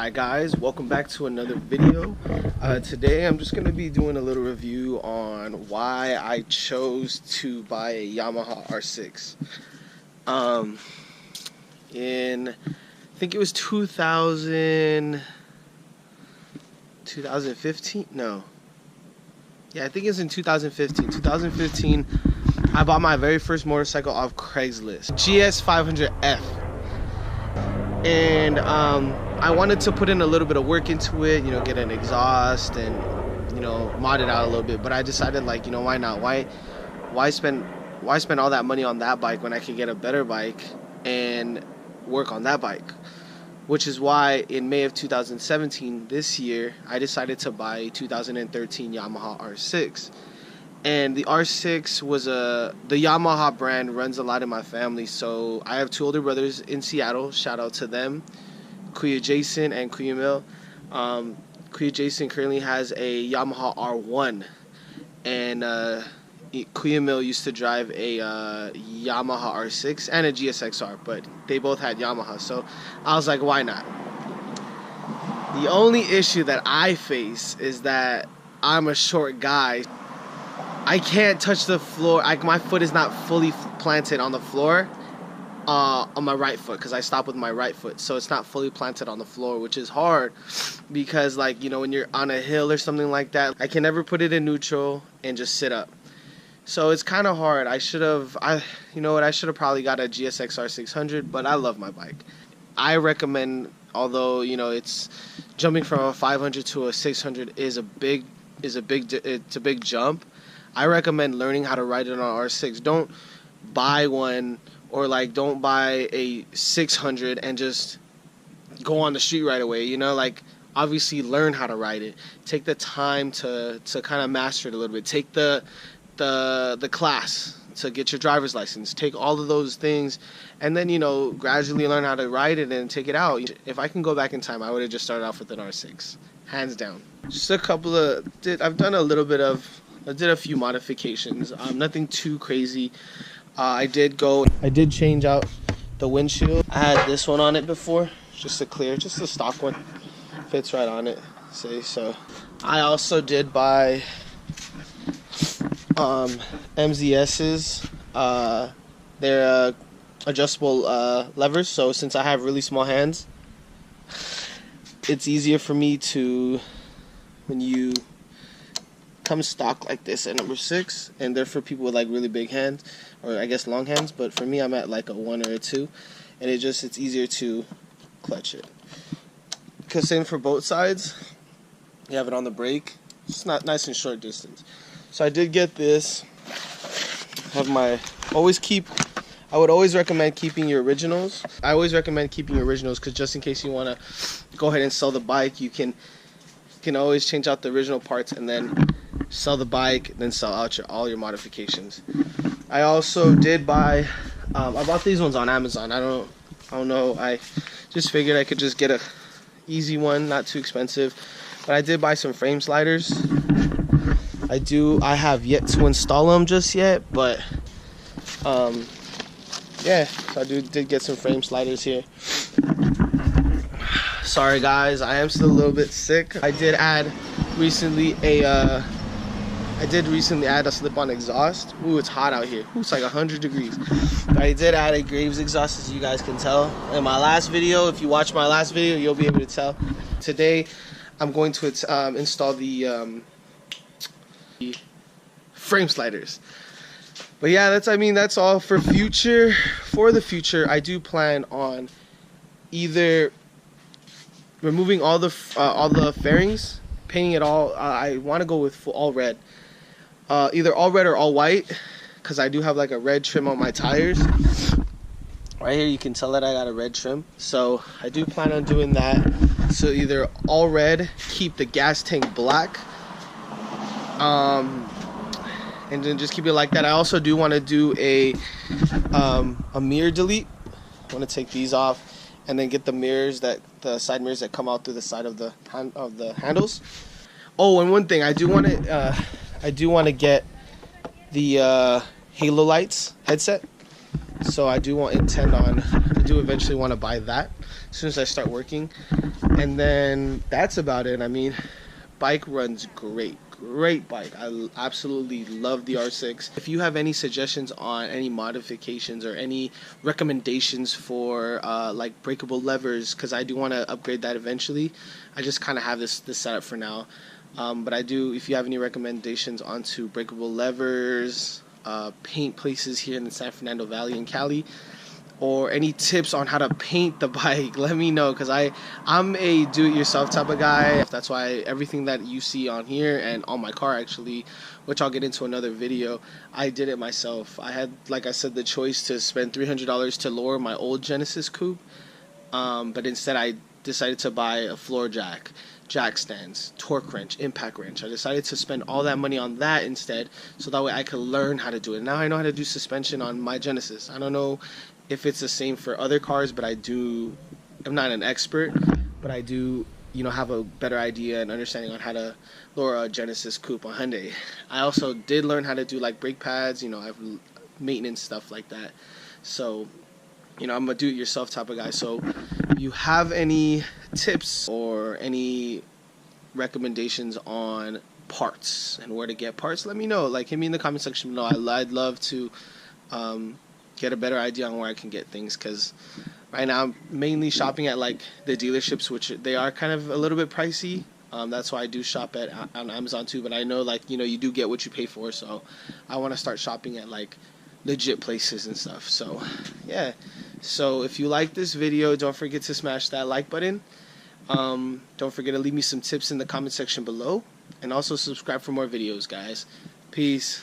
Hi guys, welcome back to another video. Today I'm just going to be doing a little review on why I chose to buy a Yamaha R6. I think it was 2015? No. Yeah, I think it's in 2015. 2015, I bought my very first motorcycle off Craigslist, GS 500F. And I wanted to put in a little bit of work into it, you know, get an exhaust and, you know, mod it out a little bit. But I decided, like, you know, why not? Why spend all that money on that bike when I could get a better bike and work on that bike? Which is why in May of 2017, this year, I decided to buy a 2013 Yamaha R6. And the R6 was the Yamaha brand runs a lot in my family. So I have two older brothers in Seattle. Shout out to them, Kuya Jason and Kuya Mil. Kuya Jason currently has a Yamaha R1, and Kuya Mil used to drive a Yamaha R6 and a GSXR, but they both had Yamaha. So I was like, why not? The only issue that I face is that I'm a short guy. I can't touch the floor. My foot is not fully planted on the floor on my right foot, because I stop with my right foot, so it's not fully planted on the floor, which is hard because, like, you know, when you're on a hill or something like that, I can never put it in neutral and just sit up. So it's kind of hard. You know what, I should have probably got a GSXR 600, but I love my bike. I recommend, although, you know, it's jumping from a 500 to a 600 it's a big jump. I recommend learning how to ride it on R6. Don't buy one, or like don't buy a 600 and just go on the street right away. You know, like, obviously learn how to ride it. Take the time to kind of master it a little bit. Take the class to get your driver's license. Take all of those things, and then, you know, gradually learn how to ride it and take it out. If I can go back in time, I would have just started off with an R6, hands down. Just a couple of I've done a little bit of. I did a few modifications, nothing too crazy. I did change out the windshield. I had this one on it before, just a stock one. Fits right on it, see, so. I also did buy MZS's. They're adjustable levers, so since I have really small hands, it's easier for me to, when you come stock like this at number 6, and they're for people with like really big hands, or I guess long hands, but for me I'm at like a 1 or a 2, and it's easier to clutch it. Because same for both sides, you have it on the brake. It's not nice and short distance. So I did get this. I would always recommend keeping your originals. I always recommend keeping your originals, because just in case you want to go ahead and sell the bike, you can always change out the original parts and then sell the bike, then sell out all your modifications. I also did buy, I bought these ones on Amazon. I don't know. I just figured I could just get a easy one, not too expensive. But I did buy some frame sliders. I have yet to install them just yet, but yeah. So I did get some frame sliders here. Sorry guys, I am still a little bit sick. I did recently add a slip-on exhaust. Ooh, it's hot out here. Ooh, it's like 100 degrees. But I did add a Graves exhaust, as you guys can tell. In my last video, if you watch my last video, you'll be able to tell. Today, I'm going to install the frame sliders. But yeah, that's all for the future. I do plan on either removing all the fairings, painting it all. I want to go with all red. Either all red or all white, because I do have like a red trim on my tires. Right here you can tell that I got a red trim, so I do plan on doing that. So either all red, keep the gas tank black, and then just keep it like that. I also do want to do a mirror delete. I want to take these off and then get the side mirrors that come out through the side of the handles. Oh, and one thing, I do want to get the halo lights headset. So I do eventually want to buy that as soon as I start working. And then that's about it. I mean, bike runs great. Great bike. I absolutely love the R6. If you have any suggestions on any modifications or any recommendations for like breakable levers, because I do want to upgrade that eventually. I just kind of have this setup for now. But I do, if you have any recommendations onto breakable levers, paint places here in the San Fernando Valley in Cali, or any tips on how to paint the bike, let me know, because I'm a do-it-yourself type of guy. That's why everything that you see on here and on my car actually, which I'll get into another video, I did it myself. I had, like I said, the choice to spend $300 to lower my old Genesis coupe, but instead I decided to buy a floor jack stands, torque wrench, impact wrench. I decided to spend all that money on that instead, so that way I could learn how to do it. Now I know how to do suspension on my Genesis. I don't know if it's the same for other cars, but I'm not an expert, but I do, have a better idea and understanding on how to lower a Genesis coupe on Hyundai. I also did learn how to do like brake pads, I have maintenance stuff like that. So, I'm a do-it-yourself type of guy. So if you have any tips or any recommendations on parts and where to get parts, let me know. Like, hit me in the comment section below. I'd love to get a better idea on where I can get things, because right now I'm mainly shopping at like the dealerships, which they are kind of a little bit pricey. That's why I do shop on Amazon too, but I know, like, you do get what you pay for, so I want to start shopping at like legit places and stuff. So yeah, so if you like this video, don't forget to smash that like button. Don't forget to leave me some tips in the comment section below, and also subscribe for more videos, guys. Peace.